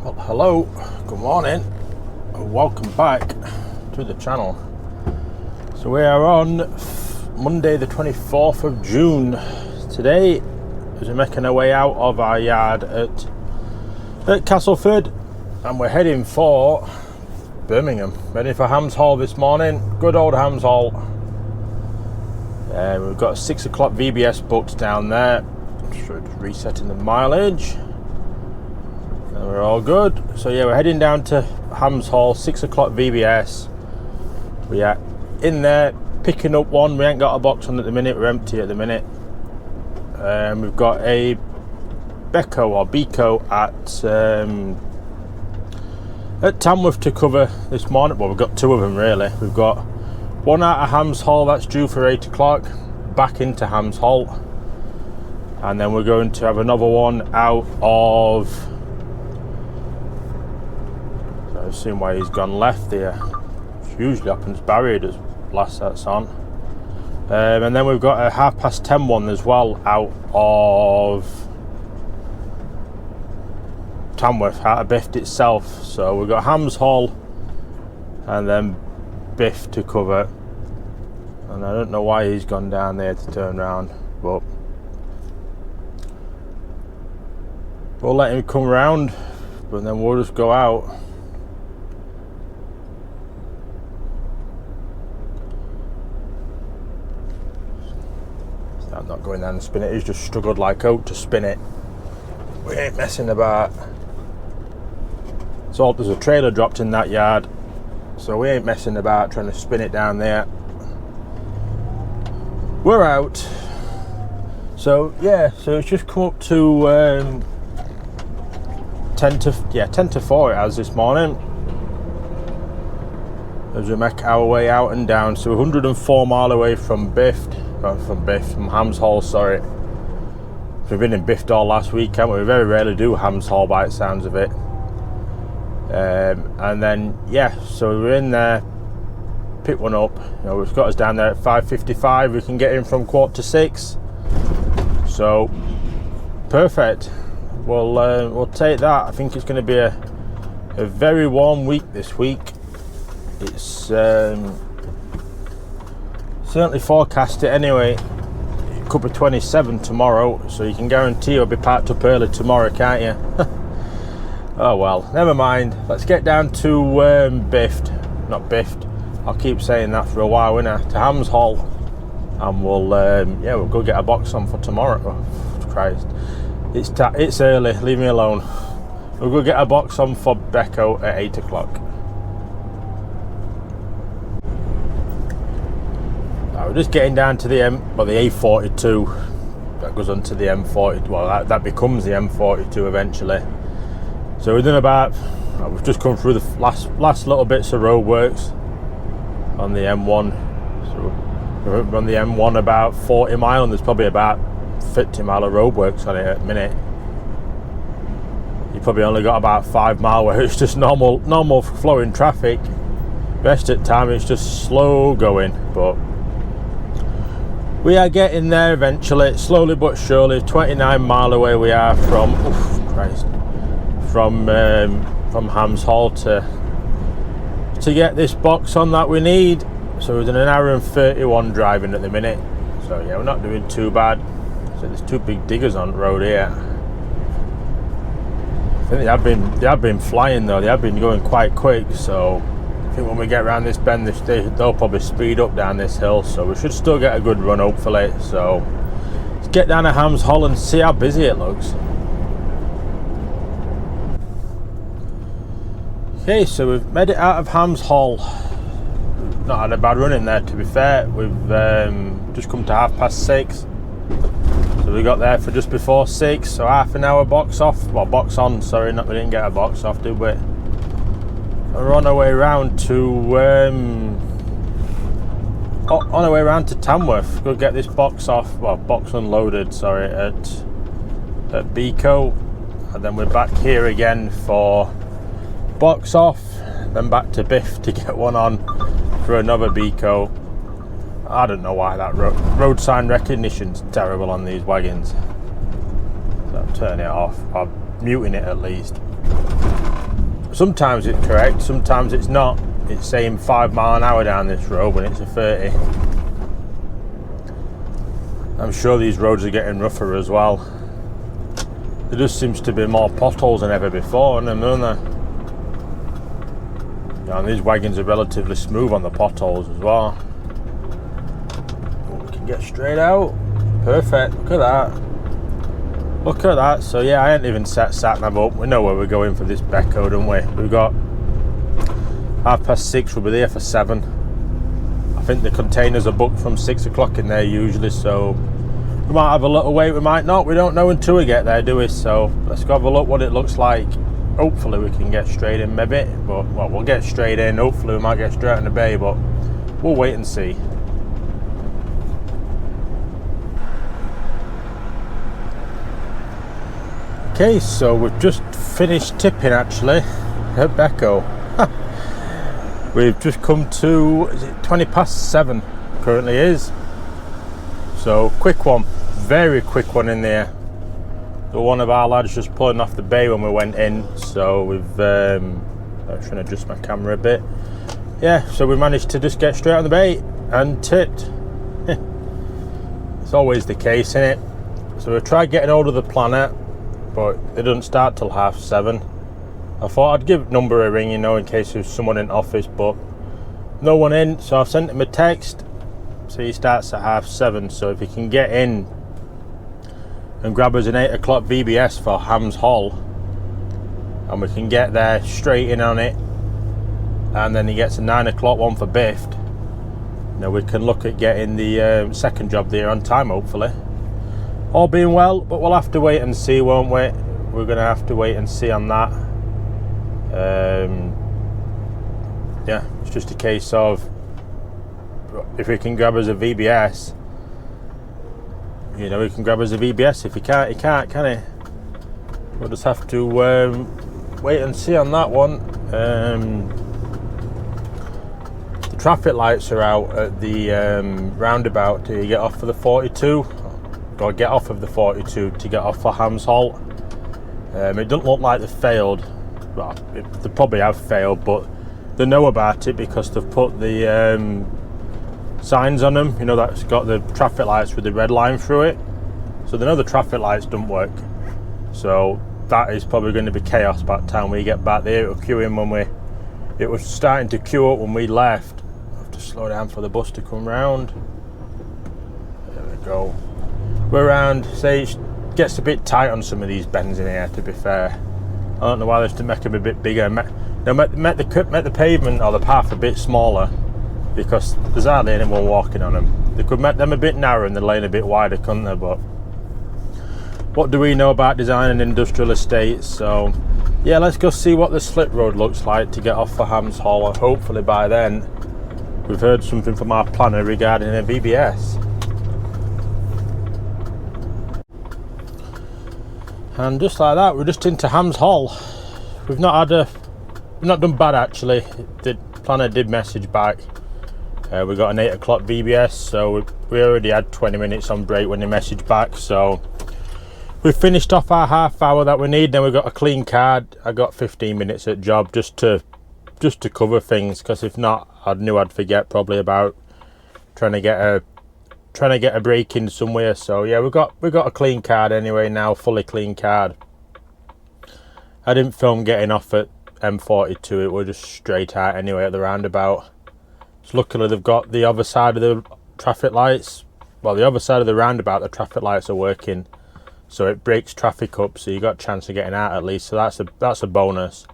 Well, hello, good morning, and welcome back to the channel. So we are on Monday the 24th of June. Today, as we're making our way out of our yard at Castleford, and we're heading for Birmingham. Ready for Hams Hall this morning. Good old Hams Hall. We've got a 6 o'clock VBS booked down there. Just resetting the mileage. And we're all good. So yeah, we're heading down to Hams Hall, 6 o'clock VBS. We are in there picking up one. We ain't got a box on at the minute, we're empty at the minute. We've got a Beco at Tamworth to cover this morning. Well, we've got two of them really. We've got one out of Hams Hall that's due for 8 o'clock, back into Hams Hall. And then we're going to have another one out of... I've seen why he's gone left there. It usually happens Barrier as last that's on. And then we've got a 10:30 one as well out of Tamworth, out of Biff itself. So we've got Hams Hall and then Biff to cover. And I don't know why he's gone down there to turn around, but we'll let him come round, but then we'll just go out. I'm not going down and spin it. He's just struggled like oak to spin it. We ain't messing about. So there's a trailer dropped in that yard, so we ain't messing about trying to spin it down there. We're out. So yeah, so it's just come up to 10 to 4 it has this morning, as we make our way out and down. So 104 mile away from from Hams Hall, sorry. We've been in Biff all last week, haven't we? We very rarely do Hams Hall by the sounds of it. And then yeah, so we're in there, pick one up. You know, we've got us down there at 5:55. We can get in from 5:45. So perfect. We'll take that. I think it's going to be a very warm week this week. It's certainly forecast it anyway. It could be 27 tomorrow, so you can guarantee you'll be packed up early tomorrow, can't you? Oh well, never mind. Let's get down to not Biffed. I'll keep saying that for a while, innit? To Hams Hall, and we'll go get a box on for tomorrow. Oh, Christ, it's early. Leave me alone. We'll go get a box on for Beco at 8 o'clock. We're just getting down to the A42 that goes onto the M40. Well, that becomes the M42 eventually. So we've done we've just come through the last little bits of roadworks on the M1. So we're on the M1 about 40 mile, and there's probably about 50 mile of roadworks on it at the minute. You probably only got about 5 mile where it's just normal flowing traffic. Rest of the time it's just slow going, but we are getting there eventually, slowly but surely. 29 mile away we are from Hams Hall to get this box on that we need. So we're doing an hour and 31 driving at the minute. So yeah, we're not doing too bad. So there's two big diggers on the road here. I think they have been flying though. They have been going quite quick. So I think when we get around this bend, they'll probably speed up down this hill, so we should still get a good run hopefully. So let's get down to Hams Hall and see how busy it looks. Okay, so we've made it out of Hams Hall. Not had a bad run in there, to be fair. We've just come to 6:30. So we got there for just before 6, so half an hour box off. Well, box on, sorry, we didn't get a box off, did we? We're on our way around to Tamworth. Go get this box off. Well, box unloaded. Sorry, at Beco, and then we're back here again for box off. Then back to Biff to get one on for another Beco. I don't know why that road sign recognition's terrible on these wagons. So I'm turning it off. I'm muting it at least. sometimes it's correct, sometimes it's not. It's saying 5 mile an hour down this road when it's a 30. I'm sure these roads are getting rougher as well. There just seems to be more potholes than ever before, and there? And these wagons are relatively smooth on the potholes as well. We can get straight out. Perfect. Look at that. Look at that. So yeah, I ain't even set sat-nav up. We know where we're going for this Becco, don't we? We've got 6:30. We'll be there for 7. I think the containers are booked from 6 o'clock in there usually, so we might have a little wait, we might not. We don't know until we get there, do we? So let's go have a look what it looks like. Hopefully we can get straight in maybe, but well, we'll get straight in. Hopefully we might get straight in the bay, but we'll wait and see. Okay, so we've just finished tipping actually at Becco. We've just come to, is it 7:20 currently is. So quick one, very quick one in there. So one of our lads just pulling off the bay when we went in, so we've I'm trying to adjust my camera a bit. Yeah, so we managed to just get straight on the bay and tipped. It's always the case, isn't it? So we tried getting hold of the planner, but it doesn't start till 7:30. I thought I'd give number a ring, you know, in case there's someone in office, but no one in, so I've sent him a text. So he starts at 7:30, so if he can get in and grab us an 8 o'clock VBS for Hams Hall, and we can get there straight in on it, and then he gets a 9 o'clock one for Bift. Now we can look at getting the second job there on time, hopefully. All being well, but we'll have to wait and see, won't we? We're going to have to wait and see on that. Yeah, it's just a case of if we can grab us a VBS, you know, he can grab us a VBS. If he can't, can he? We'll just have to wait and see on that one. The traffic lights are out at the roundabout. Do you get off for the 42? Or get off of the 42 to get off for Hams Halt? It doesn't look like they've failed. Well, they probably have failed, but they know about it because they've put the signs on them, you know, that's got the traffic lights with the red line through it, so they know the traffic lights don't work. So that is probably going to be chaos by the time we get back there. It'll queue in it was starting to queue up when we left. I have to slow down for the bus to come round. There we go. We're around, say it gets a bit tight on some of these bends in here, to be fair. I don't know why they have to make them a bit bigger. Make the pavement or the path a bit smaller, because there's hardly anyone walking on them. They could make them a bit narrower and the lane a bit wider, couldn't they? But what do we know about designing industrial estates? So yeah, let's go see what the slip road looks like to get off for Hams Hall, and hopefully by then we've heard something from our planner regarding a VBS. And just like that, we're just into Hams Hall. We've not done bad actually. The planner did message back. We got an 8 o'clock VBS, so we already had 20 minutes on break when they messaged back, so we finished off our half hour that we need. Then we got a clean card. I got 15 minutes at job just to cover things, because if not, I knew I'd forget probably about trying to get a break in somewhere. So yeah, we got a clean card anyway now, fully clean card. I didn't film getting off at M42, it was just straight out anyway at the roundabout. So luckily they've got the other side of the traffic lights, well, the other side of the roundabout, the traffic lights are working, so it breaks traffic up, so you got a chance of getting out at least. So that's a bonus.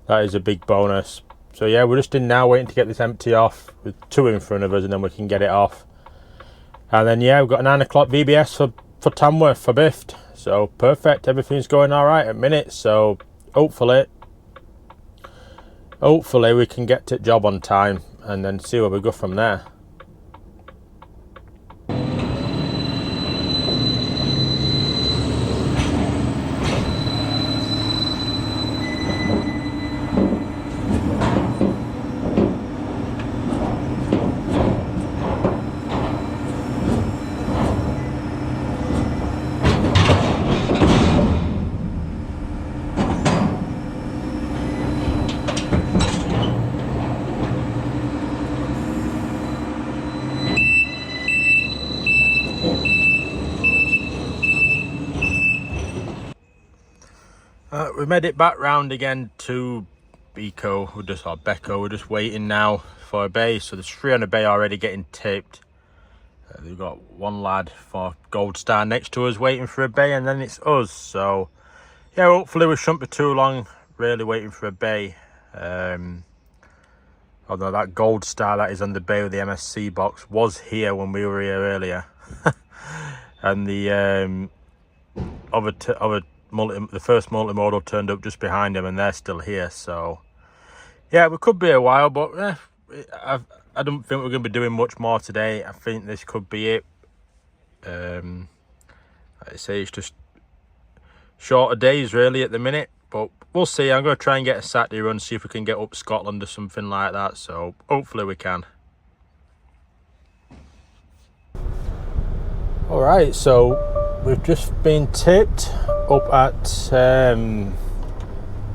That is a big bonus. So yeah, we're just in now waiting to get this empty off with 2 in front of us, and then we can get it off. And then yeah, we've got a 9 o'clock VBS for Tamworth for Bift. So perfect, everything's going all right at minute. So hopefully we can get to the job on time and then see where we go from there. We made it back round again to Becco. Becco. We're just waiting now for a bay. So there's 3 on a bay already getting tipped. We've got one lad for Gold Star next to us waiting for a bay, and then it's us. So yeah, hopefully we shouldn't be too long really waiting for a bay. Although that Gold Star that is on the bay with the MSC box was here when we were here earlier. And the the first multimodal turned up just behind him, and they're still here. So yeah, we could be a while, but I don't think we're going to be doing much more today. I think this could be it. Like I say, it's just shorter days really at the minute, but we'll see. I'm going to try and get a Saturday run, see if we can get up Scotland or something like that. So hopefully we can. All right, so we've just been tipped up at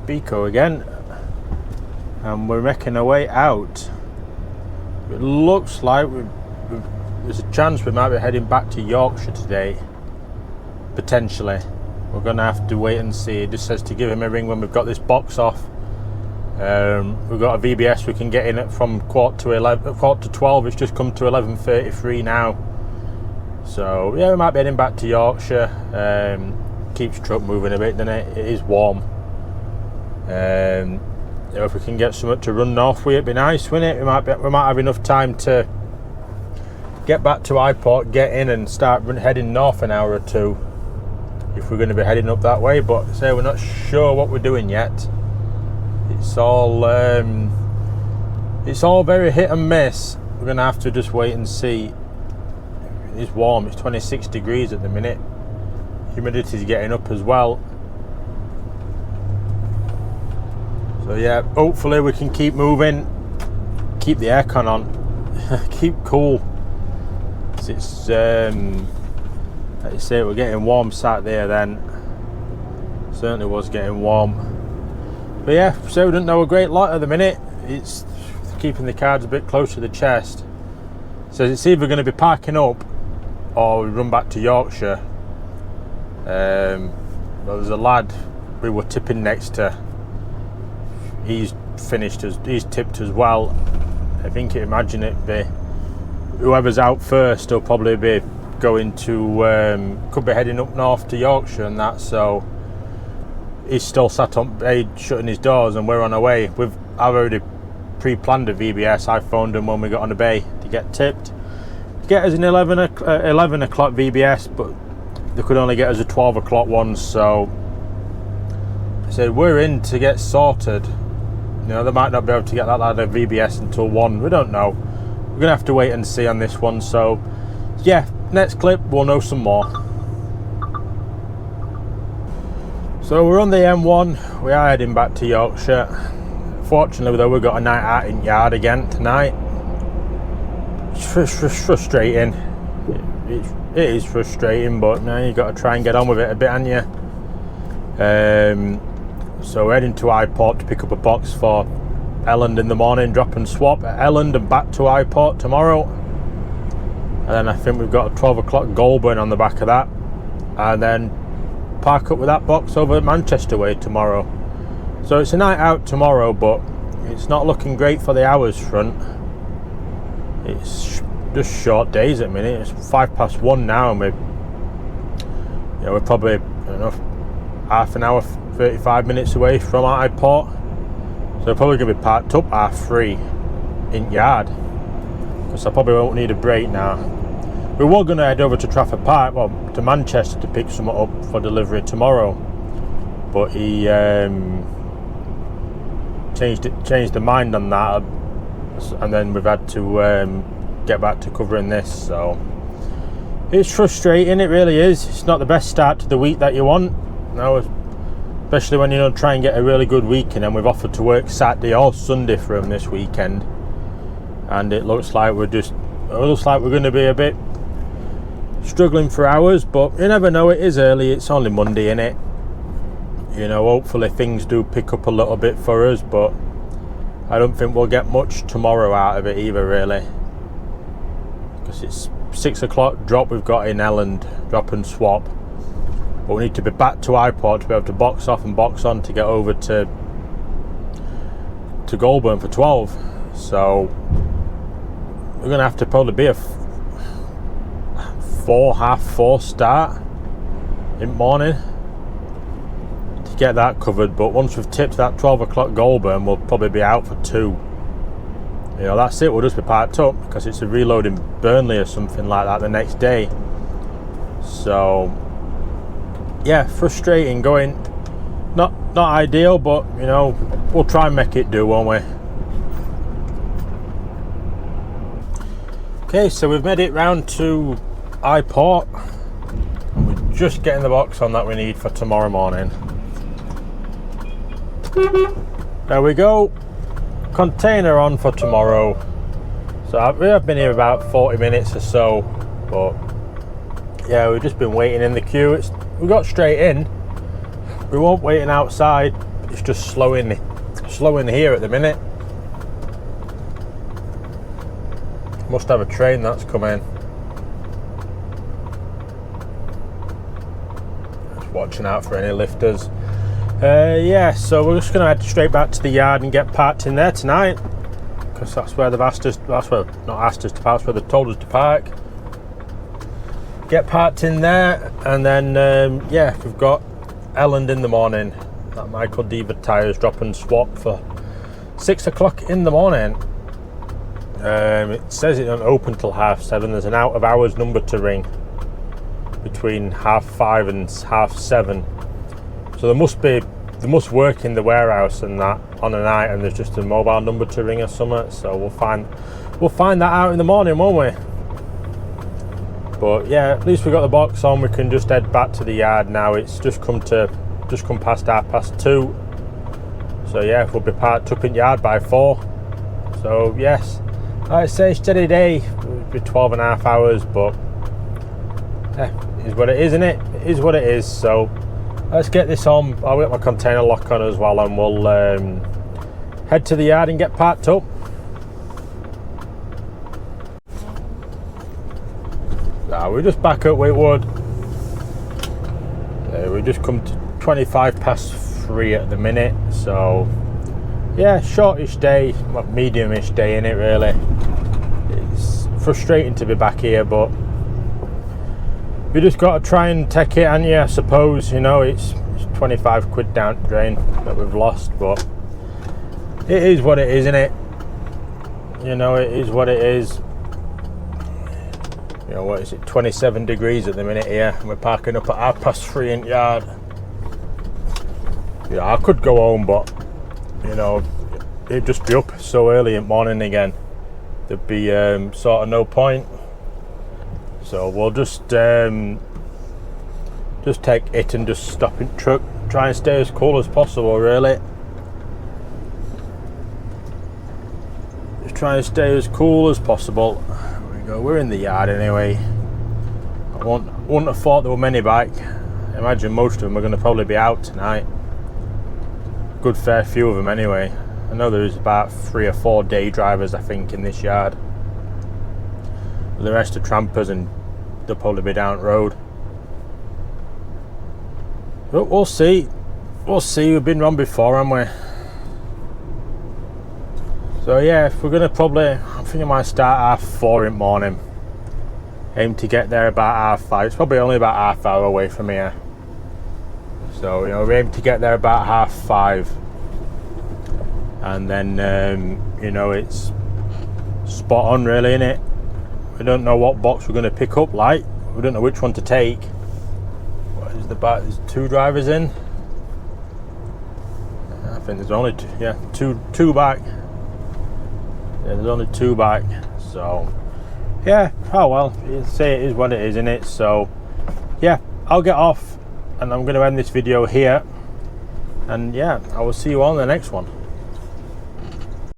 Becco again, and we're making our way out. It looks like there's a chance we might be heading back to Yorkshire today, potentially. We're going to have to wait and see. It just says to give him a ring when we've got this box off. We've got a VBS we can get in from quarter to 12. It's just come to 11:33 now. So yeah, we might be heading back to Yorkshire. Keeps truck moving a bit, doesn't it? It is warm. If we can get something to run north with, it'd be nice, wouldn't it? We might have enough time to get back to Highport, get in and start heading north an hour or two if we're going to be heading up that way. But say we're not sure what we're doing yet. It's all very hit and miss. We're going to have to just wait and see. It's warm. It's 26 degrees at the minute. Humidity's getting up as well. So yeah, hopefully we can keep moving, keep the aircon on, keep cool. It's like you say, we're getting warm sat there then. Certainly was getting warm. But yeah, so we don't know a great lot at the minute. It's keeping the cards a bit close to the chest. So it's either going to be parking up or we run back to Yorkshire. Well, there's a lad we were tipping next to. He's tipped as well. I think imagine it be whoever's out first will probably be going to could be heading up north to Yorkshire and that. So he's still sat on bay shutting his doors, and we're on our way. I've already pre-planned a VBS. I phoned him when we got on the bay to get tipped. To get us an 11 o'clock VBS, but they could only get us a 12 o'clock one. So I said we're in to get sorted. You know, they might not be able to get that lad a VBS until 1. We don't know. We're gonna have to wait and see on this one. So yeah, next clip we'll know some more. So we're on the M1. We are heading back to Yorkshire. Fortunately though, we've got a night out in yard again tonight. It's frustrating. It is frustrating, but now you've got to try and get on with it a bit, haven't you? So we're heading to Highport to pick up a box for Elland in the morning, drop and swap at Elland and back to Highport tomorrow. And then I think we've got a 12 o'clock Goulburn on the back of that, and then park up with that box over at Manchester way tomorrow. So it's a night out tomorrow, but it's not looking great for the hours front. It's just short days at the minute. It's 1:05 now, and we're probably, I don't know, half an hour, 35 minutes away from Highport. So we're probably going to be parked up 3:30 in yard, because I probably won't need a break now. We were going to head over to Trafford Park, well, to Manchester to pick some up for delivery tomorrow, but he changed the mind on that, and then we've had to get back to covering this. So it's frustrating, it really is. It's not the best start to the week that you want. No, especially when you try and get a really good weekend, and we've offered to work Saturday or Sunday for them this weekend, and it looks like we're going to be a bit struggling for hours. But you never know, it is early, it's only Monday, innit? You know, hopefully things do pick up a little bit for us, but I don't think we'll get much tomorrow out of it either, really, because it's 6 o'clock drop we've got in Elland, drop and swap, but we need to be back to Eyeport to be able to box off and box on to get over to Goulburn for 12. So we're gonna have to probably be a half four start in the morning to get that covered. But once we've tipped that 12 o'clock Goulburn, we'll probably be out for 2. You know, that's it. We'll just be parked up because it's a reload in Burnley or something like that the next day. So yeah, frustrating going. Not ideal, but you know, we'll try and make it do, won't we? Okay, so we've made it round to Eyeport and we're just getting the box on that we need for tomorrow morning. There we go, container on for tomorrow. So we have been here about 40 minutes or so, but yeah, we've just been waiting in the queue. We got straight in. We weren't waiting outside. It's just slowing here at the minute. Must have a train that's coming. Just watching out for any lifters. Yeah, so we're just going to head straight back to the yard and get parked in there tonight, because that's where they've asked us. That's where not asked us to park. That's where they've told us to park. Get parked in there, and then yeah, we've got Elland in the morning. That Michael Diva tyres drop and swap for 6 o'clock in the morning. It says it doesn't open till 7:30. There's an out of hours number to ring between 5:30 and 7:30. So they must work in the warehouse and that on a night, and there's just a mobile number to ring or something. So we'll find that out in the morning, won't we? But yeah, at least we got the box on. We can just head back to the yard now. It's just come past 2:30. So yeah, we'll be parked up in the yard by 4. So yes, I'd say steady day. It'll be 12.5 hours, but yeah, it is what it is, isn't it? It is what it is. So let's get this on. I'll get my container lock on as well, and we'll head to the yard and get parked up. We're just back at Whitwood. We just come to 3:25 at the minute. So yeah, shortish day, well, medium-ish day in it really. It's frustrating to be back here, but we just got to try and take it, and yeah, I suppose, you know, it's 25 quid down the drain that we've lost, but it is what it is, isn't it? You know, it is what it is. You know, what is it, 27 degrees at the minute here, and we're parking up at 3:30 in the yard. Yeah, I could go home, but you know, it'd just be up so early in the morning again. There'd be sort of no point. So we'll just take it and just stop in truck. Try and stay as cool as possible, really. Just try and stay as cool as possible. We're in the yard anyway. I wouldn't have thought there were many back. I imagine most of them are going to probably be out tonight. Good fair few of them anyway. I know there's about 3 or 4 day drivers, I think, in this yard. The rest are trampers, and they'll probably be down the road. But we'll see. We'll see. We've been wrong before, haven't we? So yeah, if we're going to probably, I think I might start 4:30 in the morning. Aim to get there about 5:30. It's probably only about half hour away from here. So, you know, we aim to get there about 5:30. And then, you know, it's spot on really, innit? We don't know what box we're going to pick up, like. We don't know which one to take. What is the back? There's 2 drivers in. I think there's only two back. Yeah, there's only 2 back, so yeah, oh well, you say it is what it is, innit? So yeah, I'll get off and I'm going to end this video here, and yeah, I will see you on the next one.